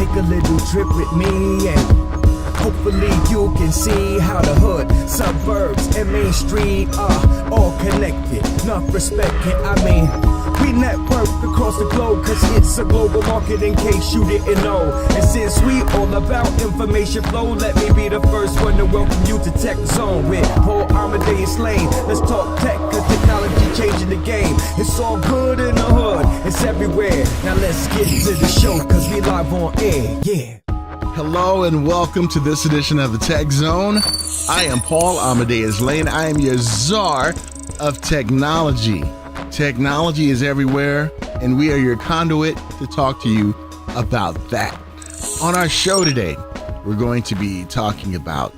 Take a little trip with me and hopefully you can see how the hood, suburbs, and Main Street are all connected. Enough respected, we network across the globe, cause it's a global market in case you didn't know. And since we all about information flow, let me be the first one to welcome you to Tech Zone with Paul Amadeus Lane. Let's talk tech, cause technology changing the game. It's all good in the hood, it's everywhere. Now let's get to the show, cause we live on air, yeah. Hello and welcome to this edition of the Tech Zone. I am Paul Amadeus Lane. I am your czar of technology. Technology is everywhere, and we are your conduit to talk to you about that. On our show today, we're going to be talking about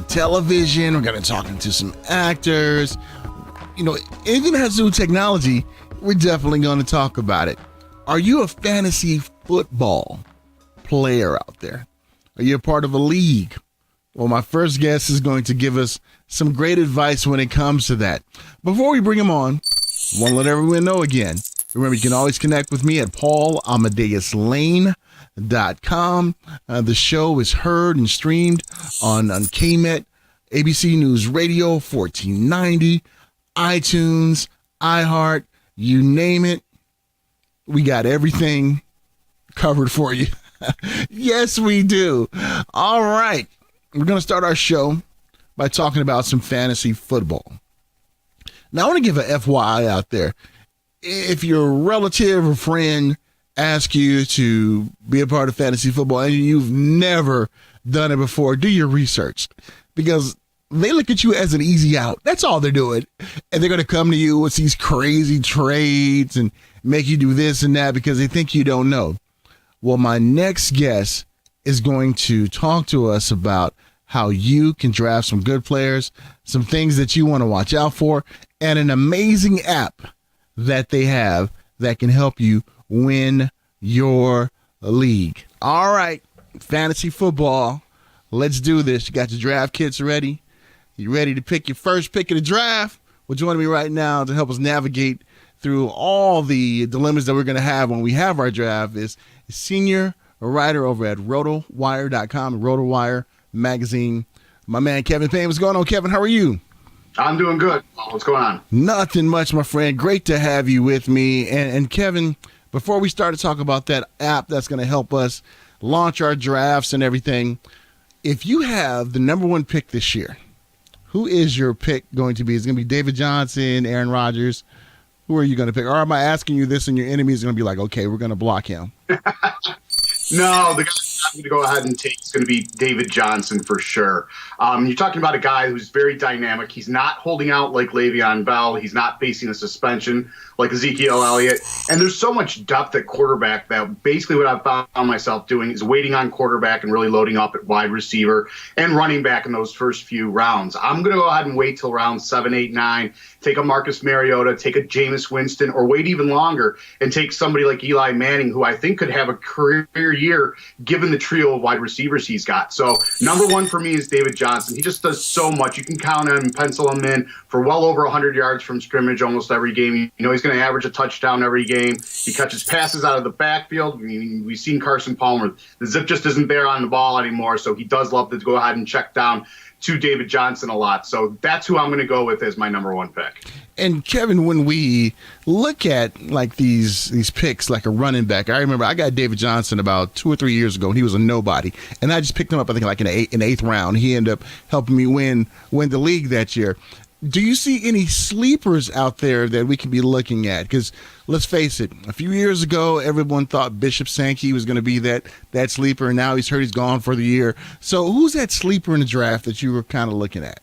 television. We're going to talk to some actors. You know, anything that has to do with technology, we're definitely going to talk about it. Are you a fantasy football player out there? Are you a part of a league? Well, my first guest is going to give us some great advice when it comes to that. Before we bring him on, I want to let everyone know again. Remember, you can always connect with me at paulamadeuslane.com. The show is heard and streamed on KMET, ABC News Radio, 1490, iTunes, iHeart, you name it. We got everything covered for you. Yes, we do. All right. We're going to start our show by talking about some fantasy football. Now, I want to give an FYI out there. If your relative or friend asks you to be a part of fantasy football and you've never done it before, do your research, because they look at you as an easy out. That's all they're doing. And they're going to come to you with these crazy trades and make you do this and that because they think you don't know. Well, my next guest is going to talk to us about how you can draft some good players, some things that you want to watch out for, and an amazing app that they have that can help you win your league. All right, fantasy football. Let's do this. You got your draft kits ready? You ready to pick your first pick of the draft? Well, joining me right now to help us navigate through all the dilemmas that we're going to have when we have our draft is senior writer over at rotowire.com, RotoWire magazine, my man Kevin Payne. What's going on, Kevin? How are you? I'm doing good. What's going on? Nothing much, my friend. Great to have you with me. And Kevin, before we start to talk about that app that's going to help us launch our drafts and everything, if you have the number one pick this year, who is your pick going to be? Is it going to be David Johnson, Aaron Rodgers? Who are you going to pick? Or am I asking you this and your enemy is going to be like, okay, we're going to block him? No, the guy I'm going to go ahead and take is going to be David Johnson for sure. You're talking about a guy who's very dynamic. He's not holding out like Le'Veon Bell. He's not facing a suspension like Ezekiel Elliott. And there's so much depth at quarterback that basically what I've found myself doing is waiting on quarterback and really loading up at wide receiver and running back in those first few rounds. I'm going to go ahead and wait till round 7, 8, 9, take a Marcus Mariota, take a Jameis Winston, or wait even longer and take somebody like Eli Manning, who I think could have a career year given the trio of wide receivers he's got. So number one for me is David Johnson. He just does so much. You can count on him, pencil him in for well over 100 yards from scrimmage almost every game. You know, he's going to average a touchdown every game. He catches passes out of the backfield. I mean, we've seen Carson Palmer. The zip just isn't there on the ball anymore, so he does love to go ahead and check down to David Johnson a lot. So that's who I'm going to go with as my number one pick. And Kevin, when we look at like these picks, like a running back, I remember I got David Johnson about 2 or 3 years ago, and he was a nobody, and I just picked him up, I think, like in the eighth round. He ended up helping me win the league that year. Do you see any sleepers out there that we can be looking at? Because let's face it, a few years ago, everyone thought Bishop Sankey was going to be that sleeper, and now he's heard he's gone for the year. So who's that sleeper in the draft that you were kind of looking at?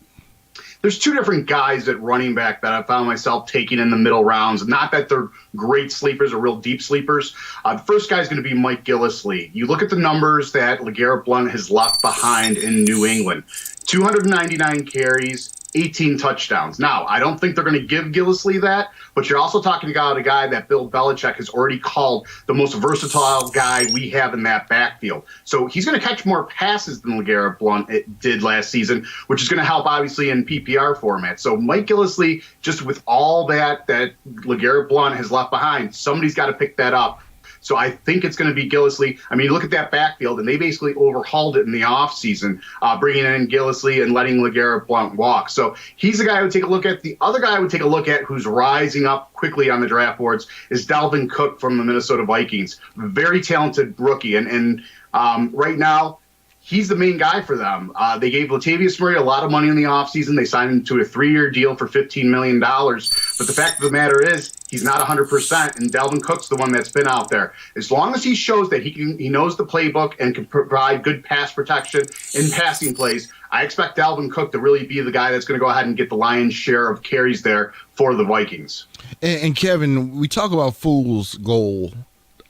There's two different guys at running back that I found myself taking in the middle rounds. Not that they're great sleepers or real deep sleepers. The first guy is going to be Mike Gillislee. You look at the numbers that LeGarrette Blount has left behind in New England. 299 carries, 18 touchdowns. Now, I don't think they're going to give Gillislee that, but you're also talking about a guy that Bill Belichick has already called the most versatile guy we have in that backfield. So he's going to catch more passes than LeGarrette Blount did last season, which is going to help, obviously, in PPR format. So Mike Gillislee, just with all that LeGarrette Blount has left behind, somebody's got to pick that up. So I think it's going to be Gillislee. I mean, look at that backfield, and they basically overhauled it in the offseason, bringing in Gillislee and letting LeGarrette Blount walk. So he's the guy I would take a look at. The other guy I would take a look at who's rising up quickly on the draft boards is Dalvin Cook from the Minnesota Vikings. Very talented rookie. And right now, he's the main guy for them. They gave Latavius Murray a lot of money in the offseason. They signed him to a 3-year deal for $15 million. But the fact of the matter is, he's not 100%, and Dalvin Cook's the one that's been out there. As long as he shows that he knows the playbook and can provide good pass protection in passing plays, I expect Dalvin Cook to really be the guy that's going to go ahead and get the lion's share of carries there for the Vikings. And Kevin, we talk about fool's gold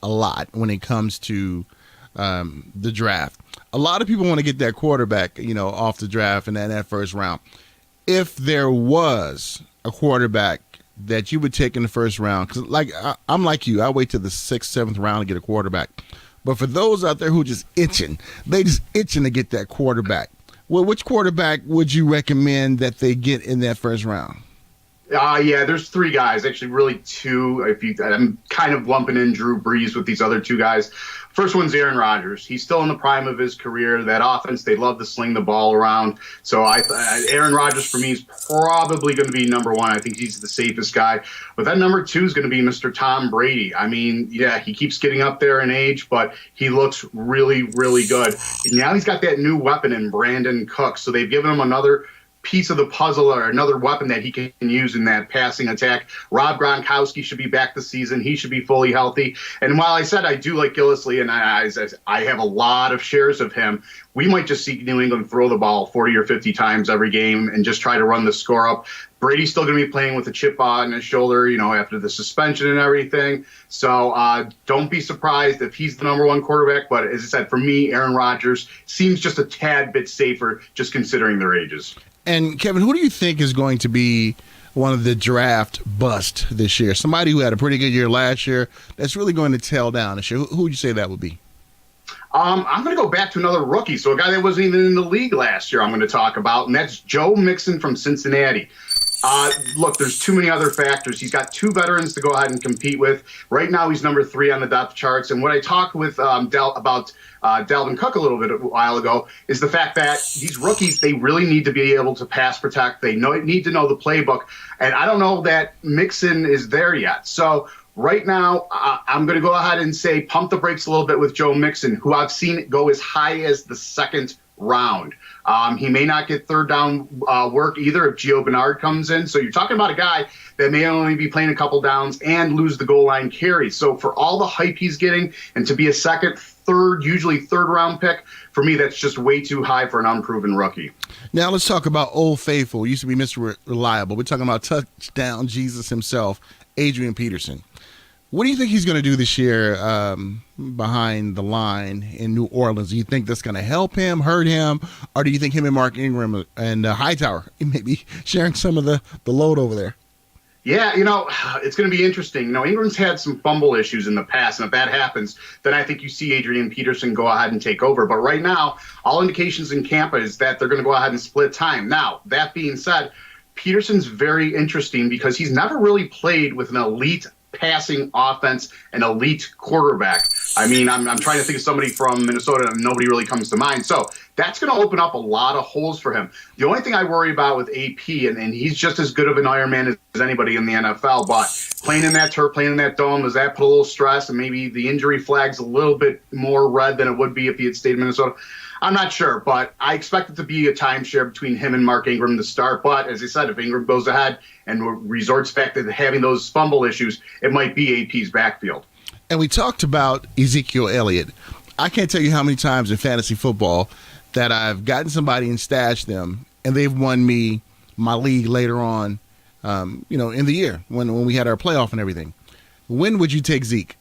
a lot when it comes to the draft. A lot of people want to get that quarterback, off the draft and in that first round. If there was a quarterback that you would take in the first round, because I'm like you, I wait till the 6th, 7th round to get a quarterback. But for those out there who are just itching to get that quarterback, well, which quarterback would you recommend that they get in that first round? Yeah, there's 3 guys, actually really 2. I'm kind of lumping in Drew Brees with these other 2 guys. First one's Aaron Rodgers. He's still in the prime of his career. That offense, they love to sling the ball around. So Aaron Rodgers for me is probably going to be number 1. I think he's the safest guy. But then number 2 is going to be Mr. Tom Brady. I mean, yeah, he keeps getting up there in age, but he looks really, really good. And now he's got that new weapon in Brandon Cooks. So they've given him another piece of the puzzle or another weapon that he can use in that passing attack. Rob Gronkowski should be back this season. He should be fully healthy. And while I said I do like Gillislee and I have a lot of shares of him, we might just see New England throw the ball 40 or 50 times every game and just try to run the score up. Brady's still going to be playing with a chip on his shoulder, after the suspension and everything. So don't be surprised if he's the number 1 quarterback. But as I said, for me, Aaron Rodgers seems just a tad bit safer, just considering their ages. And Kevin, who do you think is going to be one of the draft bust this year? Somebody who had a pretty good year last year that's really going to tail down this year. Who would you say that would be? I'm going to go back to another rookie, so a guy that wasn't even in the league last year I'm going to talk about, and that's Joe Mixon from Cincinnati. Look, there's too many other factors. He's got 2 veterans to go ahead and compete with. Right now, he's number 3 on the depth charts. And what I talked with about Dalvin Cook a while ago is the fact that these rookies, they really need to be able to pass protect. They need to know the playbook. And I don't know that Mixon is there yet. So right now, I'm going to go ahead and say pump the brakes a little bit with Joe Mixon, who I've seen go as high as the 2nd round. He may not get 3rd down work either if Gio Bernard comes in. So you're talking about a guy that may only be playing a couple downs and lose the goal line carry. So for all the hype he's getting and to be a 2nd, 3rd, usually 3rd round pick, for me, that's just way too high for an unproven rookie. Now let's talk about Old Faithful. He used to be Mr. Reliable. We're talking about touchdown Jesus himself, Adrian Peterson. What do you think he's going to do this year behind the line in New Orleans? Do you think that's going to help him, hurt him, or do you think him and Mark Ingram and Hightower may be sharing some of the load over there? Yeah, it's going to be interesting. Ingram's had some fumble issues in the past, and if that happens, then I think you see Adrian Peterson go ahead and take over. But right now, all indications in camp is that they're going to go ahead and split time. Now, that being said, Peterson's very interesting because he's never really played with an elite passing offense, an elite quarterback. I mean, I'm trying to think of somebody from Minnesota and nobody really comes to mind. So that's going to open up a lot of holes for him. The only thing I worry about with AP, and he's just as good of an Iron Man as anybody in the NFL, but playing in that turf, playing in that dome, does that put a little stress and maybe the injury flag's a little bit more red than it would be if he had stayed in Minnesota? I'm not sure, but I expect it to be a timeshare between him and Mark Ingram to start. But as I said, if Ingram goes ahead and resorts back to having those fumble issues, it might be AP's backfield. And we talked about Ezekiel Elliott. I can't tell you how many times in fantasy football that I've gotten somebody and stashed them, and they've won me my league later on, in the year when we had our playoff and everything. When would you take Zeke?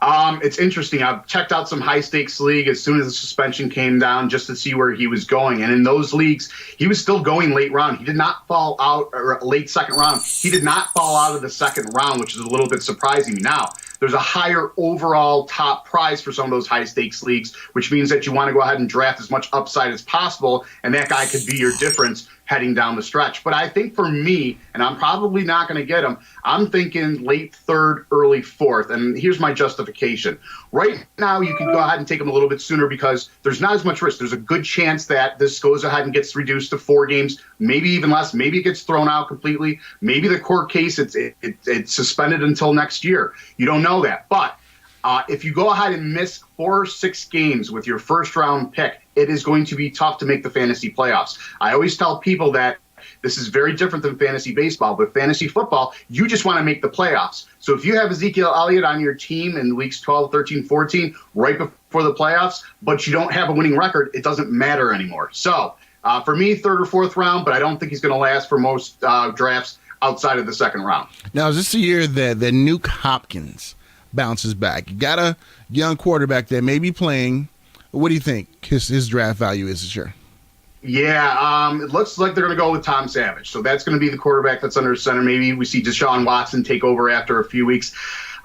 It's interesting. I've checked out some high-stakes league as soon as the suspension came down just to see where he was going. And in those leagues, he was still going late round. He did not fall out, or late 2nd round. He did not fall out of the 2nd round, which is a little bit surprising. Now, there's a higher overall top prize for some of those high-stakes leagues, which means that you want to go ahead and draft as much upside as possible, and that guy could be your difference. heading down the stretch. But I think for me, and I'm probably not going to get him, I'm thinking late third, early fourth. And here's my justification. Right now, you can go ahead and take him a little bit sooner because there's not as much risk. There's a good chance that this goes ahead and gets reduced to 4 games, maybe even less. Maybe it gets thrown out completely. Maybe the court case, it's suspended until next year. You don't know that. But if you go ahead and miss 4 or 6 games with your first round pick, it is going to be tough to make the fantasy playoffs. I always tell people that this is very different than fantasy baseball, but fantasy football, you just want to make the playoffs. So if you have Ezekiel Elliott on your team in weeks 12, 13, 14, right before the playoffs, but you don't have a winning record, it doesn't matter anymore. So for me, third or fourth round, but I don't think he's going to last for most drafts outside of the second round. Now, is this the year that Nuke Hopkins bounces back? You got a young quarterback that may be playing. What do you think his draft value is this year? Yeah, it looks like they're going to go with Tom Savage. So that's going to be the quarterback that's under center. Maybe we see Deshaun Watson take over after a few weeks.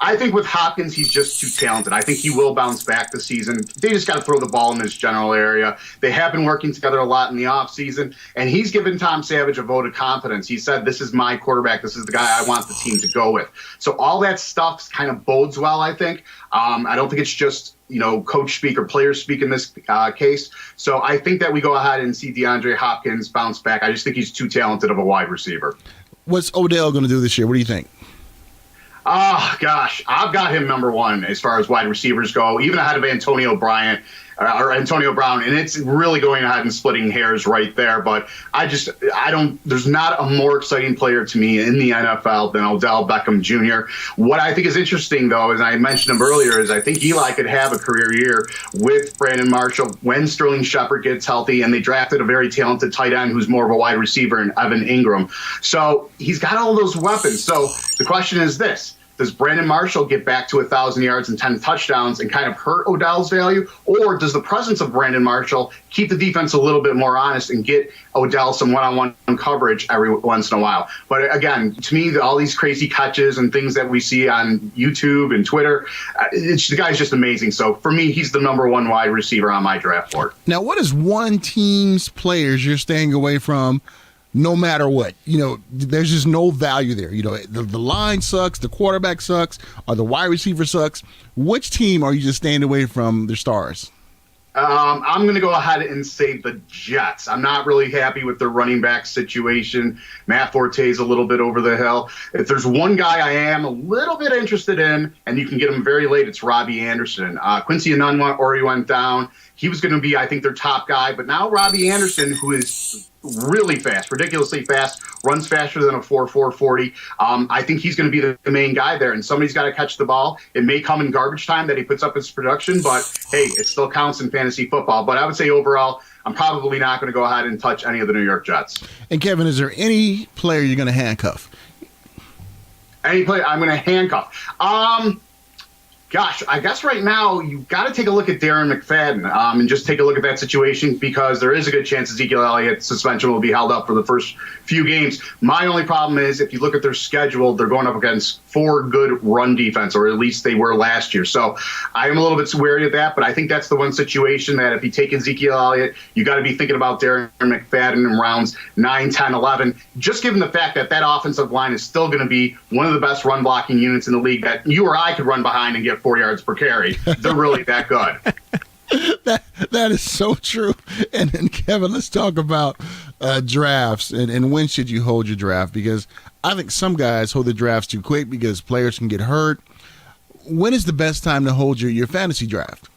I think with Hopkins, he's just too talented. I think he will bounce back this season. They just got to throw the ball in his general area. They have been working together a lot in the offseason, and he's given Tom Savage a vote of confidence. He said, this is my quarterback. This is the guy I want the team to go with. So all that stuff kind of bodes well, I think. I don't think it's just coach speak or player speak in this case. So I think that we go ahead and see DeAndre Hopkins bounce back. I just think he's too talented of a wide receiver. What's Odell going to do this year? What do you think? Oh, gosh, I've got him number 1 as far as wide receivers go, even ahead of Antonio Brown, and it's really going ahead and splitting hairs right there. But there's not a more exciting player to me in the NFL than Odell Beckham Jr. What I think is interesting, though, as I mentioned him earlier, is I think Eli could have a career year with Brandon Marshall when Sterling Shepard gets healthy, and they drafted a very talented tight end who's more of a wide receiver in Evan Ingram. So he's got all those weapons. So the question is this. Does Brandon Marshall get back to 1,000 yards and 10 touchdowns and kind of hurt Odell's value? Or does the presence of Brandon Marshall keep the defense a little bit more honest and get Odell some one-on-one coverage every once in a while? But again, to me, all these crazy catches and things that we see on YouTube and Twitter, the guy's just amazing. So for me, he's the number 1 wide receiver on my draft board. Now, what is one team's players you're staying away from no matter what? There's just no value there. The line sucks, the quarterback sucks, or the wide receiver sucks. Which team are you just staying away from their stars? I'm going to go ahead and say the Jets. I'm not really happy with their running back situation. Matt Forte's a little bit over the hill. If there's one guy I am a little bit interested in, and you can get him very late, it's Robbie Anderson. Quincy Enunwa already went down. He was going to be, I think, their top guy. But now Robbie Anderson, who is really fast, ridiculously fast, runs faster than a 4.4 40. I think he's going to be the main guy there, and somebody's got to catch the ball. It may come in garbage time that he puts up his production, but, hey, it still counts in fantasy football. But I would say overall, I'm probably not going to go ahead and touch any of the New York Jets. And, Kevin, is there any player you're going to handcuff? Any player I'm going to handcuff? Gosh, I guess right now you've got to take a look at Darren McFadden and just take a look at that situation because there is a good chance Ezekiel Elliott's suspension will be held up for the first few games. My only problem is if you look at their schedule, they're going up against 4 good run defense, or at least they were last year. So I'm a little bit wary of that, but I think that's the one situation that if you take Ezekiel Elliott, you got to be thinking about Darren McFadden in rounds 9, 10, 11, just given the fact that that offensive line is still going to be one of the best run blocking units in the league that you or I could run behind and get 4 yards per carry. They're really that good. That is so true. And Kevin, let's talk about drafts and when should you hold your draft, because I think some guys hold the drafts too quick because players can get hurt. When is the best time to hold your fantasy draft?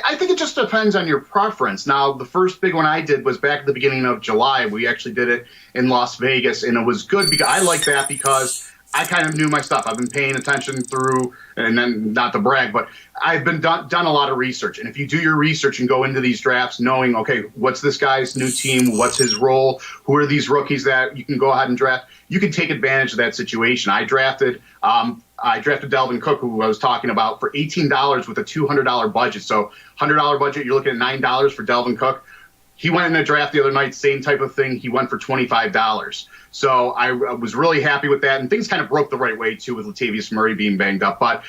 I think it just depends on your preference. Now, the first big one I did was back at the beginning of July. We actually did it in Las Vegas, and it was good because I like that because I kind of knew my stuff. I've been paying attention through, and then not to brag, but I've been done a lot of research. And if you do your research and go into these drafts knowing, okay, what's this guy's new team? What's his role? Who are these rookies that you can go ahead and draft? You can take advantage of that situation. I drafted Dalvin Cook, who I was talking about, for $18 with a $200 budget. So $100 budget, you're looking at $9 for Dalvin Cook. He went in a draft the other night, same type of thing. He went for $25. So I was really happy with that. And things kind of broke the right way, too, with Latavius Murray being banged up. But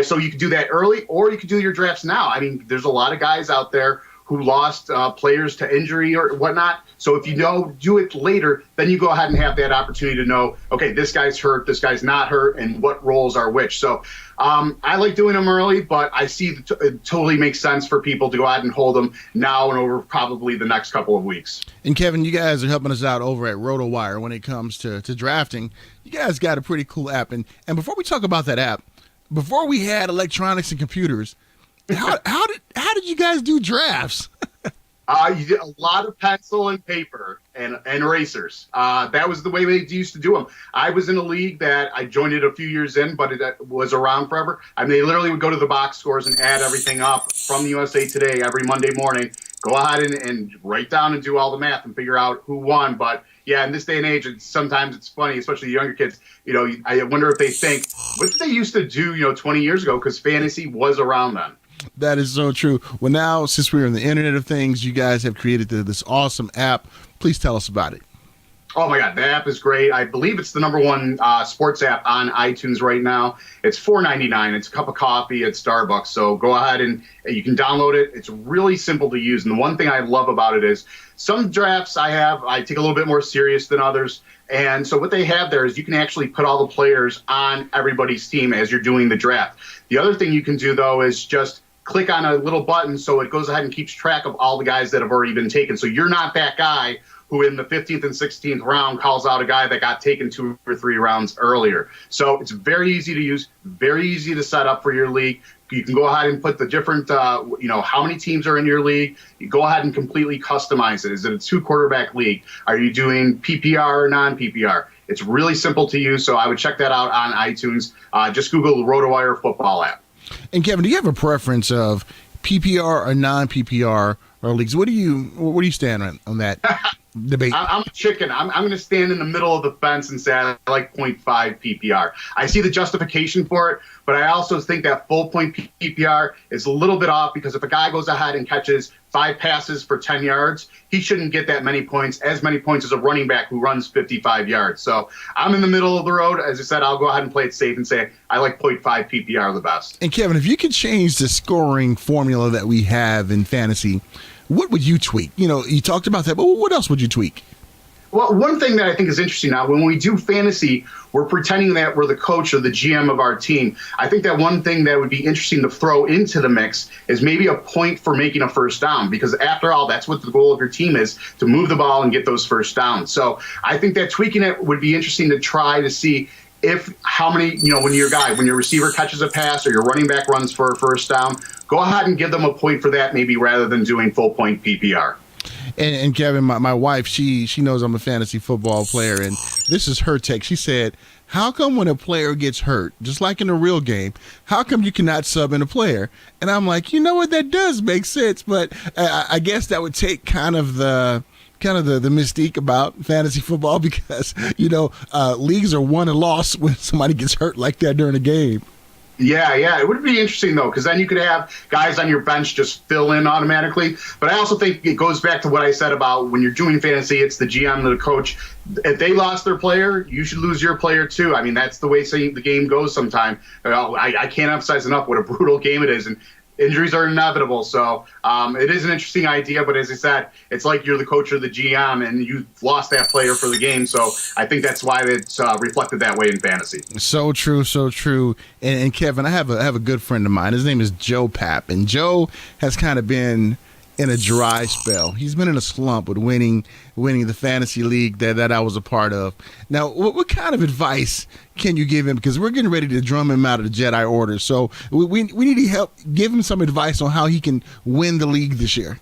so you could do that early, or you could do your drafts now. I mean, there's a lot of guys out there who lost players to injury or whatnot. So if you do it later, then you go ahead and have that opportunity to know, okay, this guy's hurt, this guy's not hurt, and what roles are which. So I like doing them early, but I see it totally makes sense for people to go ahead and hold them now and over probably the next couple of weeks. And Kevin, you guys are helping us out over at RotoWire when it comes to drafting. You guys got a pretty cool app. And before we talk about that app, before we had electronics and computers, how did you guys do drafts? You did a lot of pencil and paper and erasers. That was the way they used to do them. I was in a league that I joined it a few years in, but it was around forever. I mean, they literally would go to the box scores and add everything up from the USA Today every Monday morning. Go ahead and write down and do all the math and figure out who won. But yeah, in this day and age, sometimes it's funny, especially the younger kids. I wonder if they think, what did they used to do, 20 years ago? Because fantasy was around then. That is so true. Well, now, since we're in the Internet of Things, you guys have created this awesome app. Please tell us about it. Oh, my God. The app is great. I believe it's the #1 sports app on iTunes right now. It's $4.99. It's a cup of coffee at Starbucks. So go ahead and you can download it. It's really simple to use. And the one thing I love about it is some drafts I take a little bit more serious than others. And so what they have there is you can actually put all the players on everybody's team as you're doing the draft. The other thing you can do, though, is just click on a little button so it goes ahead and keeps track of all the guys that have already been taken. So you're not that guy who in the 15th and 16th round calls out a guy that got taken 2 or 3 rounds earlier. So it's very easy to use, very easy to set up for your league. You can go ahead and put the different, how many teams are in your league. You go ahead and completely customize it. Is it a 2-quarterback league? Are you doing PPR or non-PPR? It's really simple to use, so I would check that out on iTunes. Just Google the RotoWire football app. And Kevin, do you have a preference of PPR or non-PPR or leagues? Where do you stand on that debate? I'm a chicken. I'm going to stand in the middle of the fence and say I like 0.5 PPR. I see the justification for it, but I also think that full point PPR is a little bit off because if a guy goes ahead and catches 5 passes for 10 yards, he shouldn't get that many points, as many points as a running back who runs 55 yards. So I'm in the middle of the road. As I said, I'll go ahead and play it safe and say I like 0.5 PPR the best. And Kevin, if you could change the scoring formula that we have in fantasy, what would you tweak? You talked about that, but what else would you tweak? Well, one thing that I think is interesting now, when we do fantasy, we're pretending that we're the coach or the GM of our team. I think that one thing that would be interesting to throw into the mix is maybe a point for making a first down, because after all, that's what the goal of your team is, to move the ball and get those first downs. So I think that tweaking it would be interesting to try to see how many, when your receiver catches a pass or your running back runs for a first down, go ahead and give them a point for that maybe rather than doing full point PPR. And Kevin, my wife, she knows I'm a fantasy football player, and this is her take. She said, how come when a player gets hurt, just like in a real game, how come you cannot sub in a player? And I'm like, you know what, that does make sense, but I guess that would take kind of the mystique about fantasy football because, leagues are won and lost when somebody gets hurt like that during a game. Yeah. It would be interesting, though, because then you could have guys on your bench just fill in automatically. But I also think it goes back to what I said about when you're doing fantasy, it's the GM, the coach. If they lost their player, you should lose your player, too. I mean, that's the way the game goes sometimes. I can't emphasize enough what a brutal game it is. And injuries are inevitable. So it is an interesting idea. But as I said, it's like you're the coach or the GM and you've lost that player for the game. So I think that's why it's reflected that way in fantasy. So true. And Kevin, I have a good friend of mine. His name is Joe Papp. And Joe has kind of been in a dry spell. He's been in a slump with winning the fantasy league that I was a part of. Now, what kind of advice can you give him? Because we're getting ready to drum him out of the Jedi Order. So we need to help give him some advice on how he can win the league this year.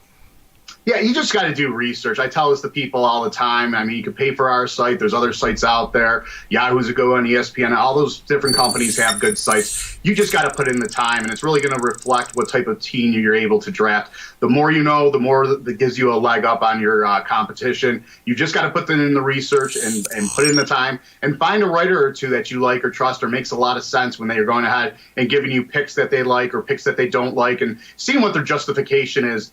Yeah, you just got to do research. I tell this to people all the time. I mean, you can pay for our site. There's other sites out there. Yahoo's a good one, ESPN. All those different companies have good sites. You just got to put in the time, and it's really going to reflect what type of team you're able to draft. The more you know, the more that gives you a leg up on your competition. You just got to put in the research and put in the time and find a writer or two that you like or trust or makes a lot of sense when they are going ahead and giving you picks that they like or picks that they don't like and seeing what their justification is.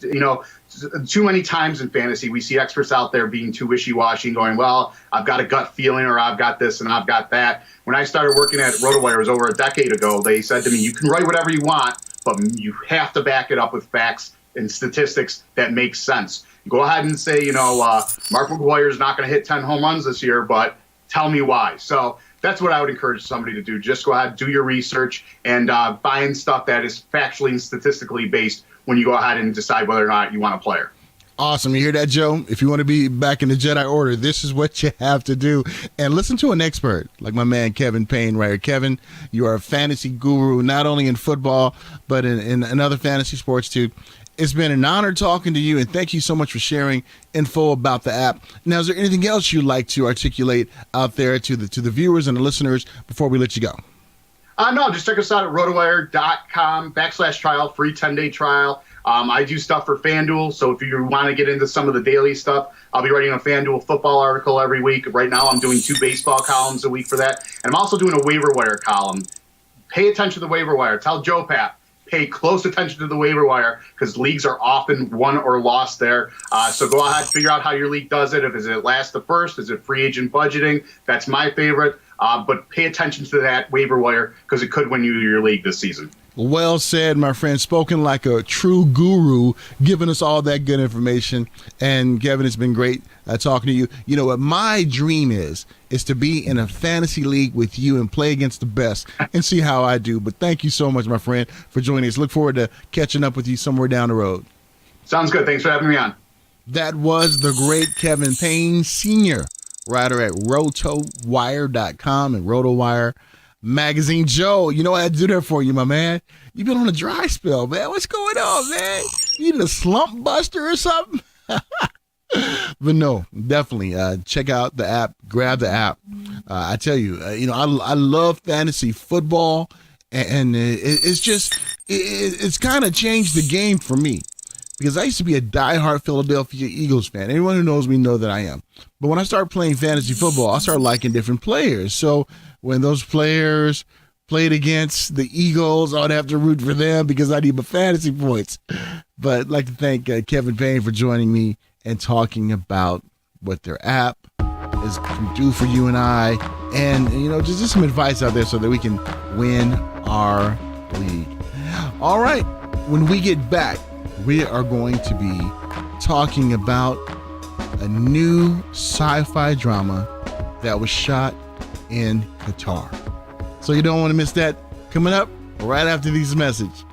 Too many times in fantasy, we see experts out there being too wishy-washy and going, well, I've got a gut feeling or I've got this and I've got that. When I started working at RotoWire, it was over a decade ago, they said to me, you can write whatever you want, but you have to back it up with facts, and statistics that make sense. Go ahead and say, Mark McGwire is not going to hit 10 home runs this year, but tell me why. So that's what I would encourage somebody to do. Just go ahead, do your research, and find stuff that is factually and statistically based when you go ahead and decide whether or not you want a player. Awesome. You hear that, Joe? If you want to be back in the Jedi Order, this is what you have to do. And listen to an expert like my man Kevin Payne right here. Kevin, you are a fantasy guru, not only in football, but in other fantasy sports too. It's been an honor talking to you, and thank you so much for sharing info about the app. Now, is there anything else you'd like to articulate out there to the viewers and the listeners before we let you go? No, just check us out at rotowire.com/trial, free 10-day trial. I do stuff for FanDuel, so if you want to get into some of the daily stuff, I'll be writing a FanDuel football article every week. Right now, I'm doing 2 baseball columns a week for that, and I'm also doing a waiver wire column. Pay attention to the waiver wire. Tell Joe Pat, pay close attention to the waiver wire because leagues are often won or lost there. So go ahead, figure out how your league does it. Is it last the first? Is it free agent budgeting? That's my favorite. But pay attention to that waiver wire because it could win you your league this season. Well said, my friend. Spoken like a true guru, giving us all that good information. And Kevin, it's been great talking to you. You know what my dream is to be in a fantasy league with you and play against the best and see how I do. But thank you so much, my friend, for joining us. Look forward to catching up with you somewhere down the road. Sounds good. Thanks for having me on. That was the great Kevin Payne, senior writer at rotowire.com and RotoWire Magazine. Joe, you know I had to do that for you, my man. You've been on a dry spell, man. What's going on, man? You need a slump buster or something? But no, definitely check out the app. Grab the app. I tell you, I love fantasy football, and it's kind of changed the game for me. Because I used to be a diehard Philadelphia Eagles fan. Anyone who knows me know that I am. But when I started playing fantasy football, I started liking different players. So when those players played against the Eagles, I'd have to root for them because I need my fantasy points. But I'd like to thank Kevin Payne for joining me and talking about what their app can do for you and I. And, just some advice out there so that we can win our league. All right. When we get back, we are going to be talking about a new sci-fi drama that was shot in Qatar. So you don't want to miss that. Coming up right after these messages.